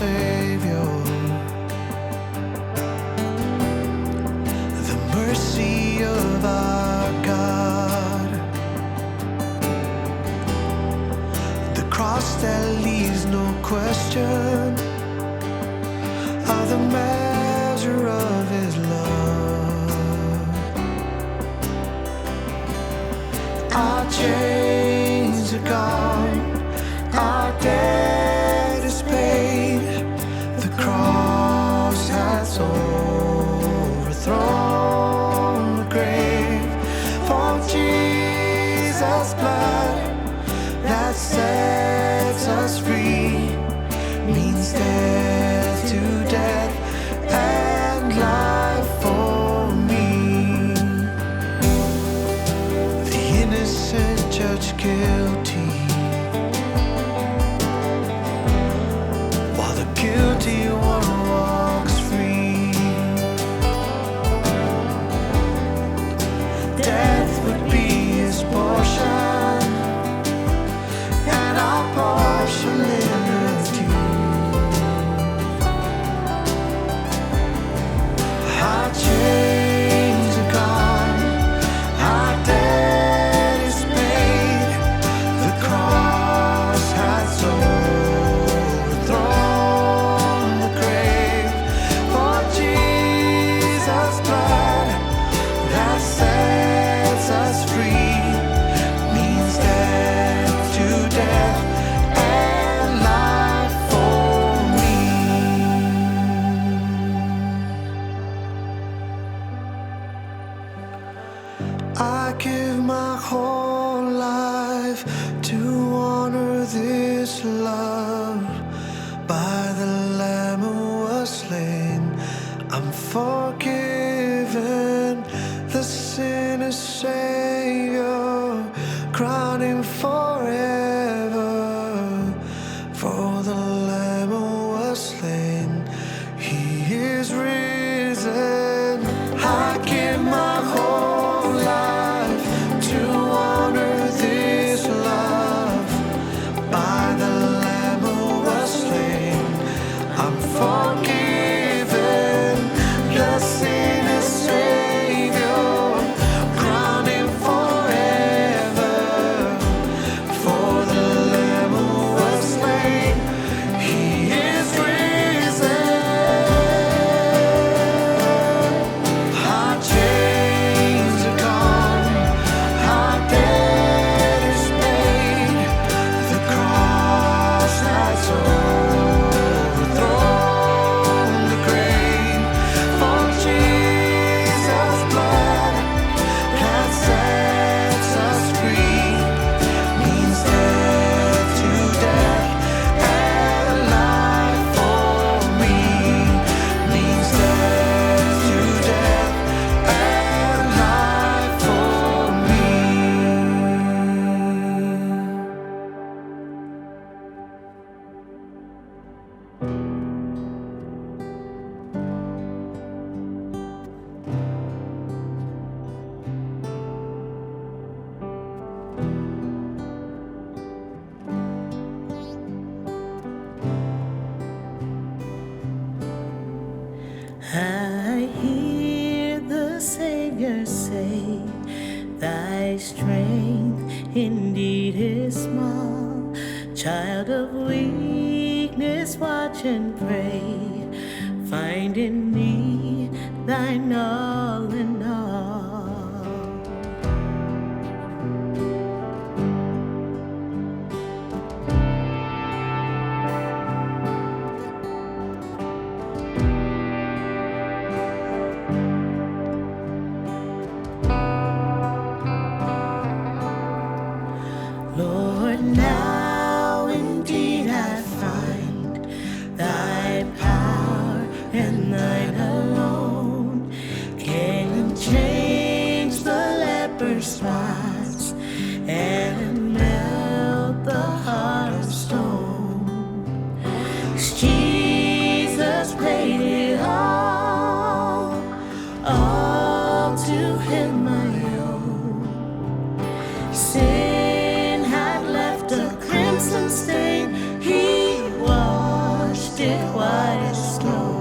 Savior, the mercy of our God, the cross that leaves no question of the measure of His love. Our chains are gone, our debt is paid, the cross has overthrown the grave. For Jesus' blood that sets us free means death to death and life for me. The innocent judge guilty, while the guilty one walks free. Death would be his portion, and our portion liberty. Our chains are gone, our debt is paid, the cross has overthrown the grave. For Jesus' blood that sets us free means death to death and life for me. I give my whole life to honor this love. By the Lamb who was slain, I'm forgiven. The sinner's Savior, crown Him forever. For the Lamb who was slain, He is risen. I give my whole life to honor this love. By the Lamb who was slain, I'm forgiven. The sinner's Savior, crown Him forever. For the Lamb who was slain, He is risen. Our chains are gone, our debt is paid, the cross has overthrown the grave. For Jesus' blood that sets us free means death to death and life for me. Means death to death and life for me. I hear the Savior say, thy strength indeed is small. Child of weakness, watch and pray. Find in me thine all in all. Lord, now indeed I find thy power and thine alone can white as snow.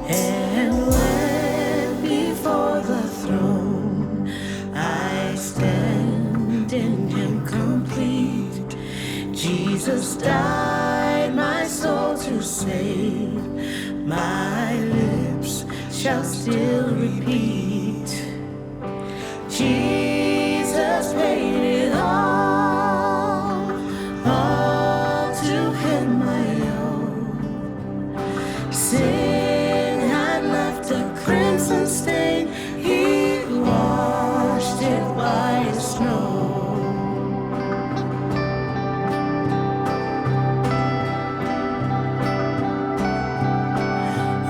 And when before the throne I stand in Him complete, Jesus died my soul to save. My lips shall still repeat, Jesus paid it all to Him I owe. Sin had left a crimson stain, He washed it white as snow.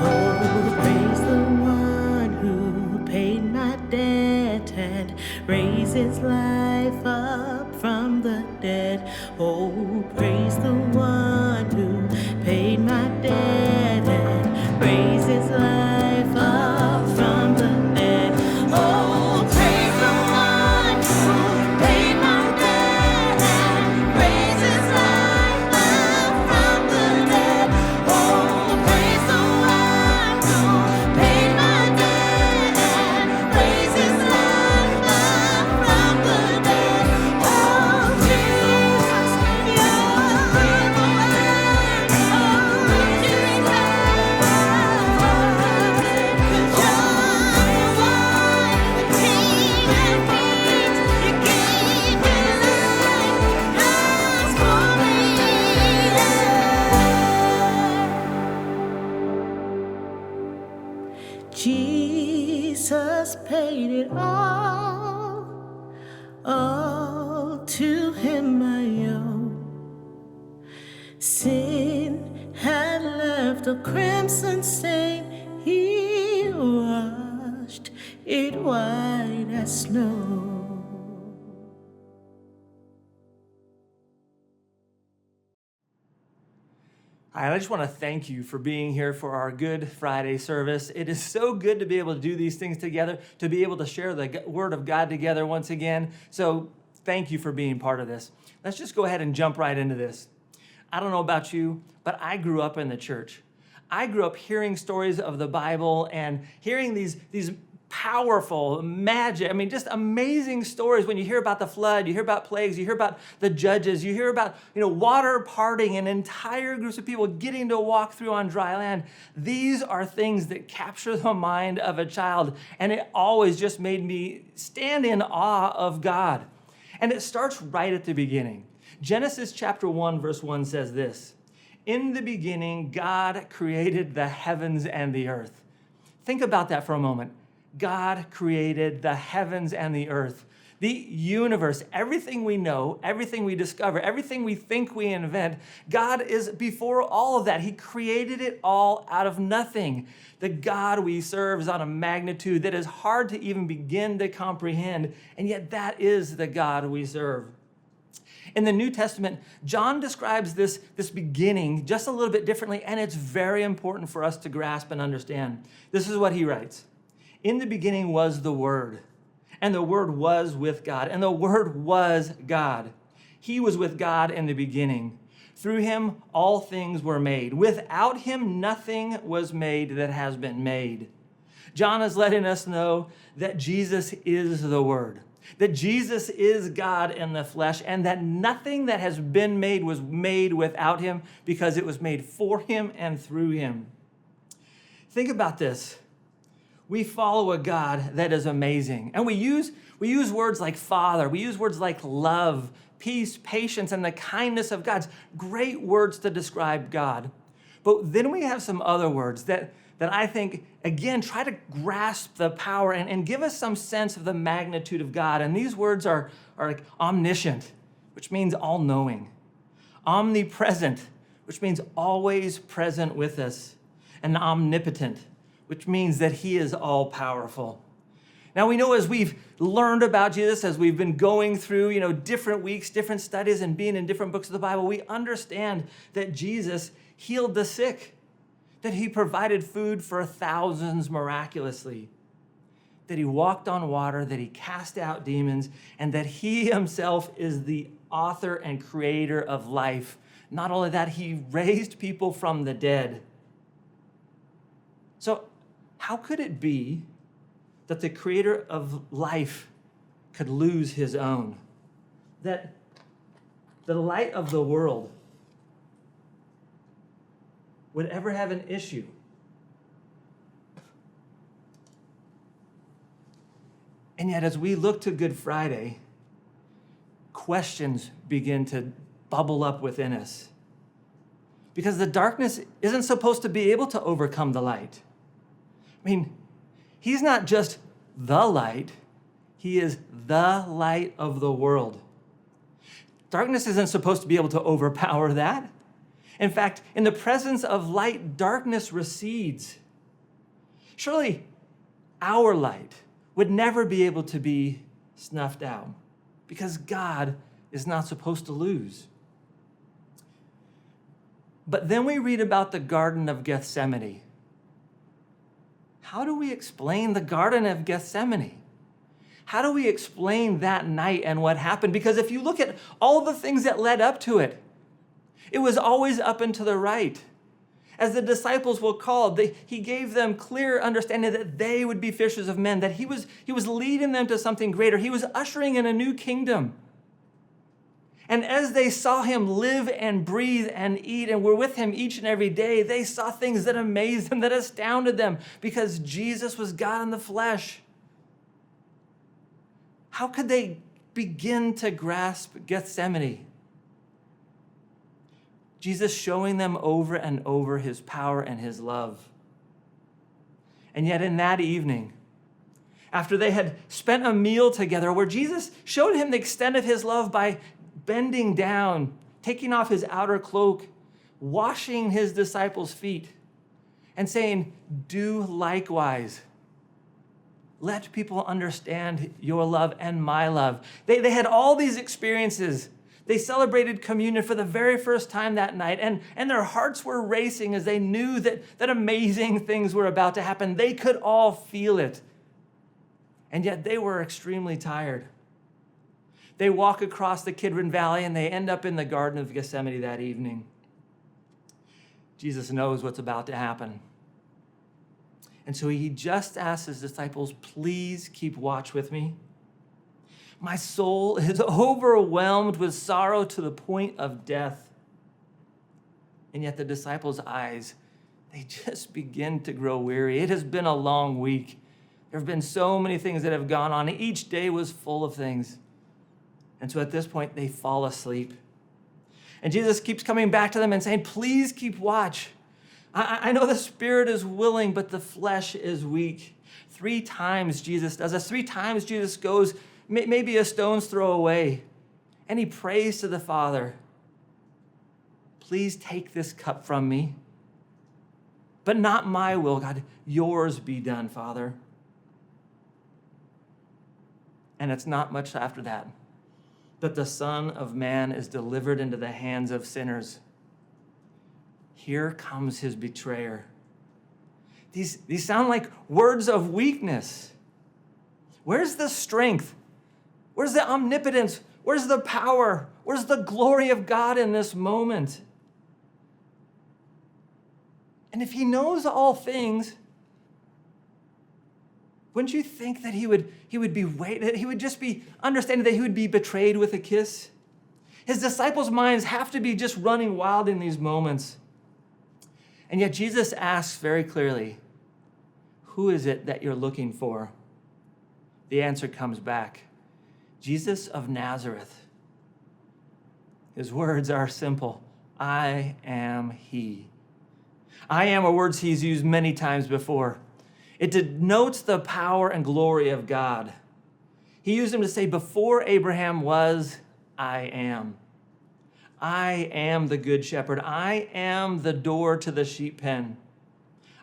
Oh, praise the one who paid my debt and raised His life up from the dead. Oh, praise the one who paid my debt and raised His life up from the dead. Oh, praise the one who paid my debt and raised His life up from the dead. Oh, praise the one who paid my debt and raised His life up from the dead. Oh, Jesus, you're the one. Oh, Jesus. Jesus paid it all to Him I owe. Sin had left a crimson stain, He washed it white as snow. I just want to thank you for being here for our Good Friday service. It is so good to be able to do these things together, to be able to share the Word of God together once again. So thank you for being part of this. Let's just go ahead and jump right into this. I don't know about you, but I grew up in the church. I grew up hearing stories of the Bible and hearing these powerful, magic, just amazing stories. When you hear about the flood, you hear about plagues, you hear about the judges, you hear about, water parting and entire groups of people getting to walk through on dry land. These are things that capture the mind of a child, and it always just made me stand in awe of God. And it starts right at the beginning. Genesis chapter 1, verse 1 says this: "In the beginning, God created the heavens and the earth." Think about that for a moment. God created the heavens and the earth, the universe, everything we know, everything we discover, everything we think we invent. God is before all of that. He created it all out of nothing. The God we serve is on a magnitude that is hard to even begin to comprehend, and yet that is the God we serve. In the New Testament, John describes this beginning just a little bit differently, and it's very important for us to grasp and understand. This is what he writes: "In the beginning was the Word, and the Word was with God, and the Word was God. He was with God in the beginning. Through Him all things were made. Without Him nothing was made that has been made." John is letting us know that Jesus is the Word, that Jesus is God in the flesh, and that nothing that has been made was made without Him, because it was made for Him and through Him. Think about this. We follow a God that is amazing. And we use words like Father. We use words like love, peace, patience, and the kindness of God. Great words to describe God. But then we have some other words that I think, again, try to grasp the power and give us some sense of the magnitude of God. And these words are like omniscient, which means all-knowing. Omnipresent, which means always present with us. And omnipotent, which means that He is all-powerful. Now we know as we've learned about Jesus, as we've been going through, different weeks, different studies, and being in different books of the Bible, we understand that Jesus healed the sick, that he provided food for thousands miraculously, that he walked on water, that he cast out demons, and that he himself is the author and creator of life. Not only that, he raised people from the dead. So how could it be that the creator of life could lose his own? That the light of the world would ever have an issue? And yet, as we look to Good Friday, questions begin to bubble up within us. Because the darkness isn't supposed to be able to overcome the light. I mean, he's not just the light, he is the light of the world. Darkness isn't supposed to be able to overpower that. In fact, in the presence of light, darkness recedes. Surely our light would never be able to be snuffed out because God is not supposed to lose. But then we read about the Garden of Gethsemane. How do we explain the Garden of Gethsemane? How do we explain that night and what happened? Because if you look at all the things that led up to it, it was always up and to the right. As the disciples were called, he gave them clear understanding that they would be fishers of men, that he was leading them to something greater. He was ushering in a new kingdom. And as they saw him live and breathe and eat and were with him each and every day, they saw things that amazed them, that astounded them, because Jesus was God in the flesh. How could they begin to grasp Gethsemane? Jesus showing them over and over his power and his love. And yet in that evening, after they had spent a meal together where Jesus showed him the extent of his love by bending down, taking off his outer cloak, washing his disciples' feet, and saying, "Do likewise." Let people understand your love and my love. They had all these experiences. They celebrated communion for the very first time that night, and their hearts were racing as they knew that amazing things were about to happen. They could all feel it. And yet they were extremely tired. They walk across the Kidron Valley and they end up in the Garden of Gethsemane that evening. Jesus knows what's about to happen. And so he just asks his disciples, "Please keep watch with me. My soul is overwhelmed with sorrow to the point of death." And yet the disciples' eyes, they just begin to grow weary. It has been a long week. There have been so many things that have gone on. Each day was full of things. And so at this point, they fall asleep. And Jesus keeps coming back to them and saying, "Please keep watch. I know the spirit is willing, but the flesh is weak." 3 times Jesus does this. 3 times Jesus goes maybe a stone's throw away. And he prays to the Father, "Please take this cup from me. But not my will, God. Yours be done, Father." And it's not much after that the Son of Man is delivered into the hands of sinners. Here comes his betrayer. These sound like words of weakness. Where's the strength? Where's the omnipotence? Where's the power? Where's the glory of God in this moment? And if he knows all things, wouldn't you think that he would just be understanding that he would be betrayed with a kiss? His disciples' minds have to be just running wild in these moments. And yet Jesus asks very clearly, "Who is it that you're looking for?" The answer comes back, "Jesus of Nazareth." His words are simple. "I am he." "I am" are words he's used many times before. It denotes the power and glory of God. He used them to say, "Before Abraham was, I am. I am the good shepherd. I am the door to the sheep pen.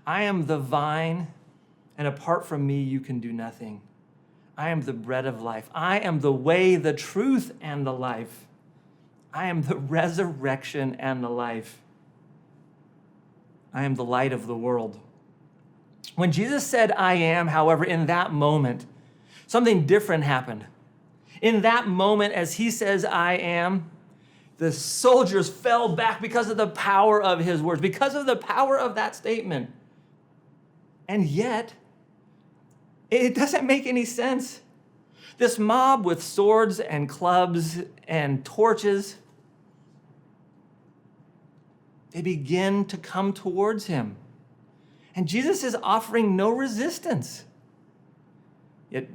I am the vine, and apart from me, you can do nothing." I am the bread of life. I am the way, the truth, and the life. I am the resurrection and the life. I am the light of the world. When Jesus said, I am, however, in that moment, something different happened. In that moment, as he says, I am, the soldiers fell back because of the power of his words, because of the power of that statement. And yet, it doesn't make any sense. This mob with swords and clubs and torches, they begin to come towards him. And Jesus is offering no resistance. Yet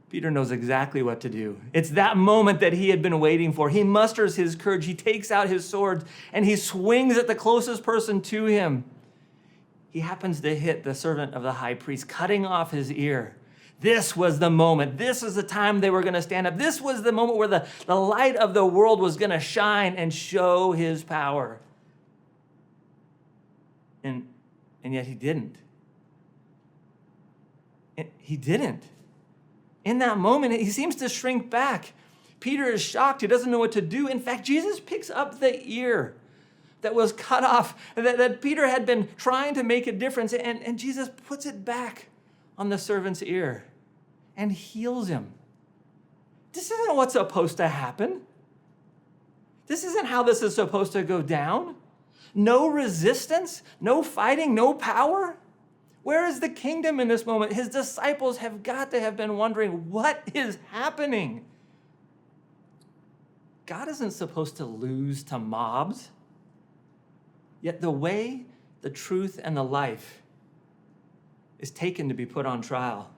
Peter knows exactly what to do. It's that moment that he had been waiting for. He musters his courage. He takes out his sword and he swings at the closest person to him. He happens to hit the servant of the high priest, cutting off his ear. This was the moment. This is the time they were going to stand up. This was the moment where the light of the world was going to shine and show his power. And yet he didn't. He didn't. In that moment, he seems to shrink back. Peter is shocked. He doesn't know what to do. In fact, Jesus picks up the ear that was cut off, that Peter had been trying to make a difference, and Jesus puts it back on the servant's ear and heals him. This isn't what's supposed to happen. This isn't how this is supposed to go down. No resistance, no fighting, no power. Where is the kingdom in this moment? His disciples have got to have been wondering, what is happening? God isn't supposed to lose to mobs. Yet the way, the truth, and the life is taken to be put on trial.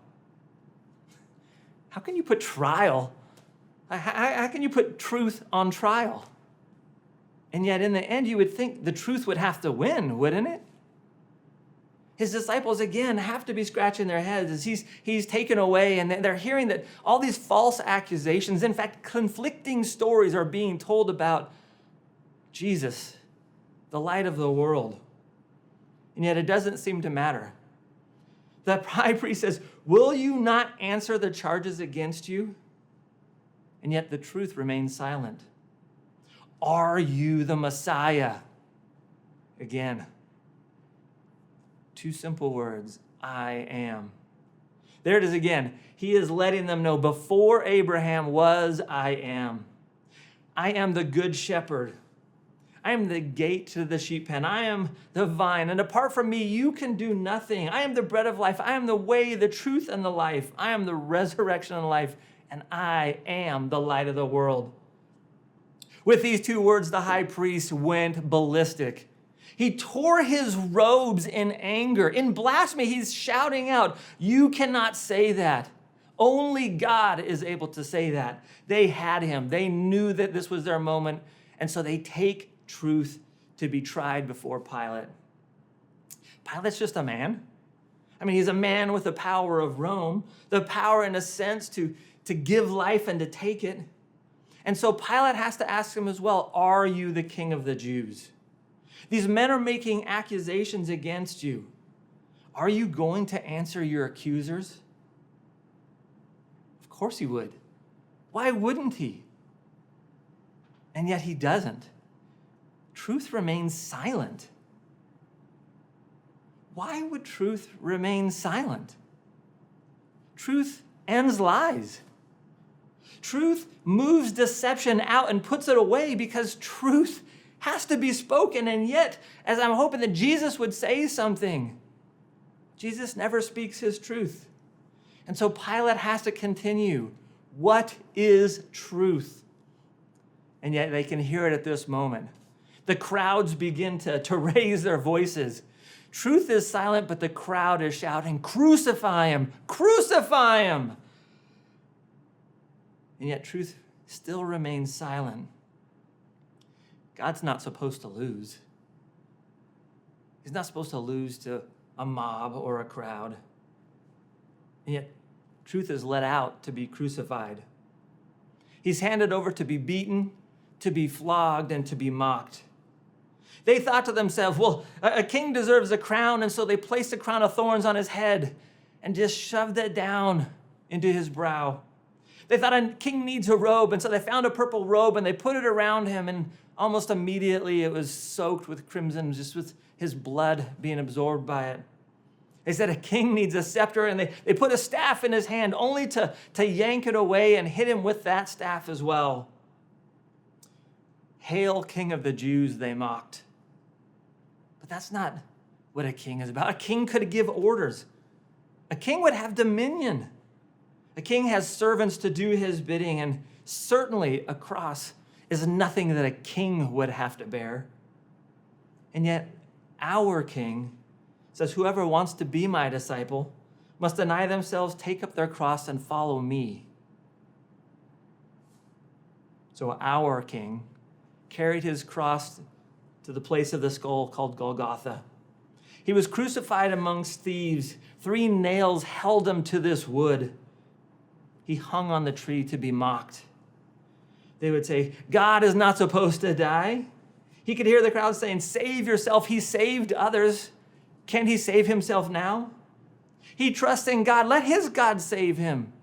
How can you put trial? How can you put truth on trial? And yet in the end, you would think the truth would have to win, wouldn't it? His disciples, again, have to be scratching their heads as he's taken away, and they're hearing that all these false accusations, in fact, conflicting stories are being told about Jesus, the light of the world. And yet it doesn't seem to matter. The high priest says, will you not answer the charges against you? And yet the truth remains silent. Are you the Messiah? Again, two simple words, I am. There it is again. He is letting them know, before Abraham was, I am. I am the good shepherd. I am the gate to the sheep pen. I am the vine. And apart from me, you can do nothing. I am the bread of life. I am the way, the truth, and the life. I am the resurrection and life. And I am the light of the world. With these two words, the high priest went ballistic. He tore his robes in anger. In blasphemy, he's shouting out, you cannot say that. Only God is able to say that. They had him. They knew that this was their moment. And so they take truth to be tried before Pilate. Pilate's just a man. I mean, he's a man with the power of Rome, the power in a sense to give life and to take it. And so Pilate has to ask him as well, are you the king of the Jews? These men are making accusations against you. Are you going to answer your accusers? Of course he would. Why wouldn't he? And yet he doesn't. Truth remains silent. Why would truth remain silent? Truth ends lies. Truth moves deception out and puts it away because truth has to be spoken. And yet, as I'm hoping that Jesus would say something, Jesus never speaks his truth. And so Pilate has to continue. What is truth? And yet they can hear it at this moment. The crowds begin to raise their voices. Truth is silent, but the crowd is shouting, crucify him, crucify him. And yet truth still remains silent. God's not supposed to lose. He's not supposed to lose to a mob or a crowd. And yet truth is let out to be crucified. He's handed over to be beaten, to be flogged, and to be mocked. They thought to themselves, well, a king deserves a crown, and so they placed a crown of thorns on his head and just shoved it down into his brow. They thought a king needs a robe, and so they found a purple robe and they put it around him, and almost immediately it was soaked with crimson, just with his blood being absorbed by it. They said a king needs a scepter, and they put a staff in his hand only to yank it away and hit him with that staff as well. Hail, King of the Jews, they mocked. But that's not what a king is about. A king could give orders. A king would have dominion. A king has servants to do his bidding, and certainly a cross is nothing that a king would have to bear. And yet, our king says, whoever wants to be my disciple must deny themselves, take up their cross, and follow me. So our king carried his cross to the place of the skull called Golgotha. He was crucified amongst thieves. 3 nails held him to this wood. He hung on the tree to be mocked. They would say, God is not supposed to die. He could hear the crowd saying, save yourself. He saved others. Can't he save himself now? He trusts in God. Let his God save him.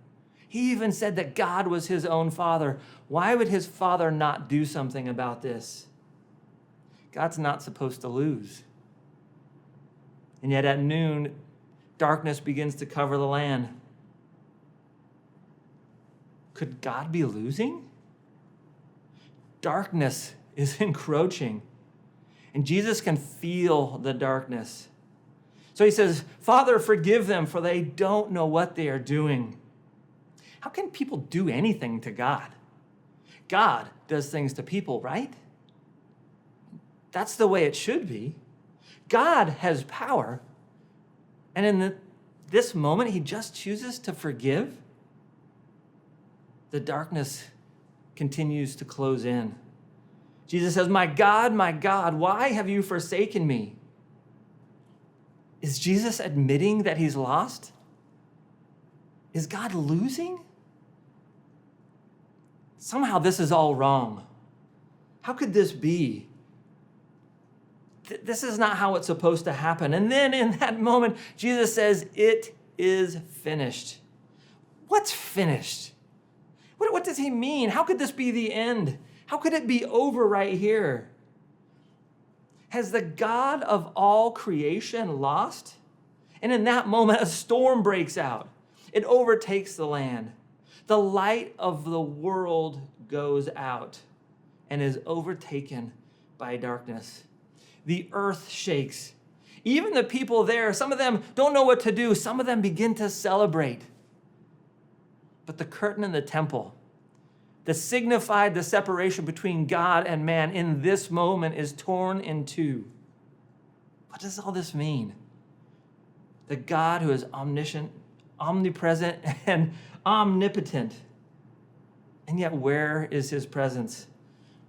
He even said that God was his own father. Why would his father not do something about this? God's not supposed to lose. And yet at noon, darkness begins to cover the land. Could God be losing? Darkness is encroaching, and Jesus can feel the darkness. So he says, Father, forgive them, for they don't know what they are doing. How can people do anything to God? God does things to people, right? That's the way it should be. God has power, and in this moment, he just chooses to forgive. The darkness continues to close in. Jesus says, my God, why have you forsaken me? Is Jesus admitting that he's lost? Is God losing? Somehow this is all wrong. How could this be? This is not how it's supposed to happen. And then in that moment, Jesus says, it is finished. What's finished? What does he mean? How could this be the end? How could it be over right here? Has the God of all creation lost? And in that moment, a storm breaks out. It overtakes the land. The light of the world goes out and is overtaken by darkness. The earth shakes. Even the people there, some of them don't know what to do. Some of them begin to celebrate. But the curtain in the temple that signified the separation between God and man in this moment is torn in two. What does all this mean? The God who is omniscient, omnipresent, and omnipotent. And yet, where is his presence?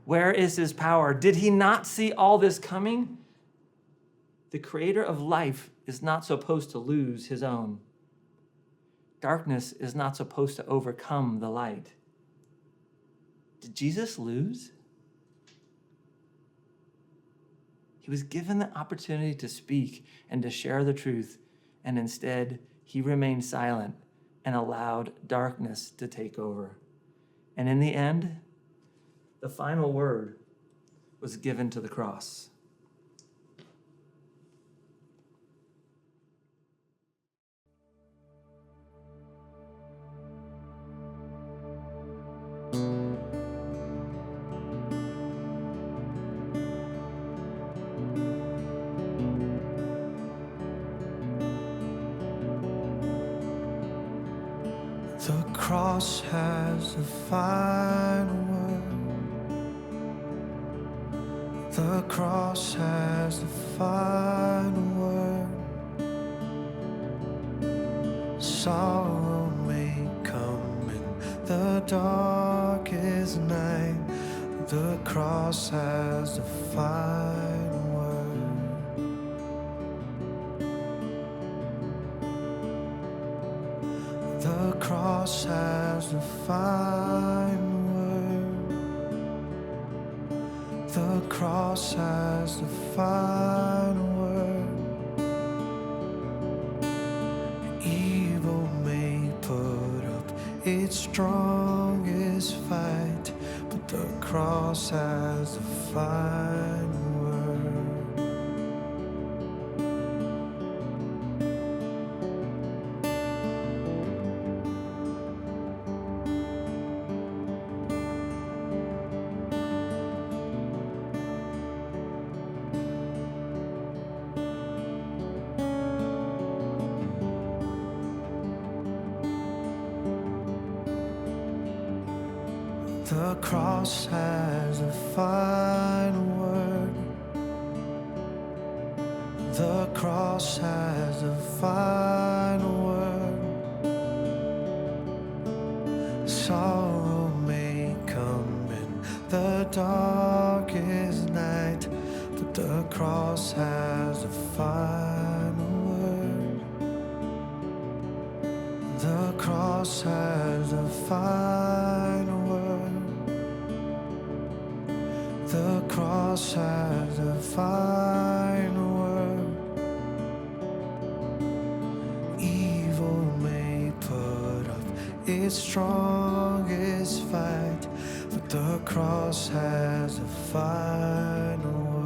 Where is his power? Did he not see all this coming? The creator of life is not supposed to lose his own. Darkness is not supposed to overcome the light. Did Jesus lose? He was given the opportunity to speak and to share the truth, and instead he remained silent and allowed darkness to take over. And in the end, the final word was given to the cross. The cross has the final word. The cross has the final word. Sorrow may come in the darkest night. The cross has the final word. The cross has the final word. The cross has the final word. Evil may put strongest fight, but the cross has the final word. The cross has the final word. The cross has the final word. Sorrow may come in the darkest night, but the cross has the final word. The cross has the final word. The cross has the final word. Evil may put up its strongest fight, but the cross has the final word.